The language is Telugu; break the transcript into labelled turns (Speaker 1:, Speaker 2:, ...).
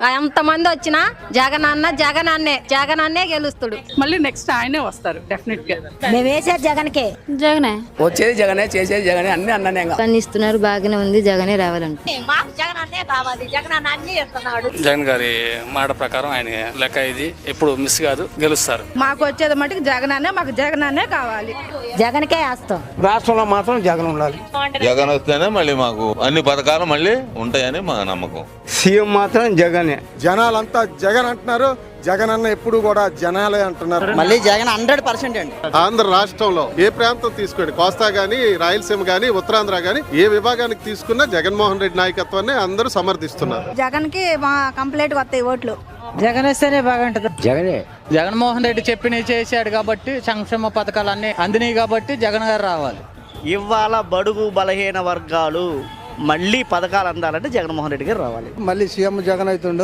Speaker 1: ఎంతమంది వచ్చినా జగనన్నే గెలుస్తాడు.
Speaker 2: మళ్ళీ నెక్స్ట్ ఆయనే వస్తారు డెఫినెట్ గా.
Speaker 3: మేము వేసేది జగన్కే.
Speaker 4: జగనే
Speaker 5: వచ్చేది జగనే, చేసేది జగనే, అన్ని అన్ననే.
Speaker 4: పని ఇస్తున్నారు, బాగానే ఉంది, జగనే రావాలంట.
Speaker 3: మాకు జగనన్నే కావాలి, జగనన్న అన్ని ఇస్తున్నాడు.
Speaker 6: జగన్ గారి మాట ప్రకారం ఆయన లెక్క ఇది ఎప్పుడు మిస్ కాదు, గెలుస్తారు.
Speaker 2: మాకు వచ్చేది మటుకు జగనన్నే, మాకు జగనన్నే కావాలి.
Speaker 3: జగన్కే వేస్తాం.
Speaker 5: రాష్ట్రంలో మాత్రం జగన్ ఉండాలి.
Speaker 7: జగన్ వస్తేనే మళ్ళీ మాకు అన్ని పథకాలు మళ్ళీ ఉంటాయని మా నమ్మకం.
Speaker 5: సీఎం మాత్రం జగనే.
Speaker 8: జనాలంతా జగన్ అంటున్నారు, జగన్ అన్న ఎప్పుడు కూడా జనాలే అంటున్నారు.
Speaker 5: మళ్ళీ జగన్ 100% అండి.
Speaker 8: ఆంధ్ర రాష్ట్రంలో ఏ ప్రాంతం తీసుకోండి, కోస్తా గానీ, రాయలసీమ గానీ, ఉత్తరాంధ్ర గానీ, ఏ విభాగానికి తీసుకున్నా జగన్మోహన్ రెడ్డి నాయకత్వాన్ని అందరూ సమర్థిస్తున్నారు.
Speaker 2: జగన్ కి కంప్లీట్ వస్తాయి ఓట్లు.
Speaker 3: జగన్ వస్తేనే బాగుంటది.
Speaker 5: జగనే.
Speaker 9: జగన్మోహన్ రెడ్డి చెప్పినవి చేశాడు కాబట్టి, సంక్షేమ పథకాలు అన్ని అందినాయి కాబట్టి జగన్ గారు రావాలి.
Speaker 5: ఇవాళ బడుగు బలహీన వర్గాలు మళ్ళీ పథకాలు అందాలంటే జగన్మోహన్ రెడ్డి గారు రావాలి.
Speaker 8: మళ్ళీ సీఎం జగన్ అవుతుండో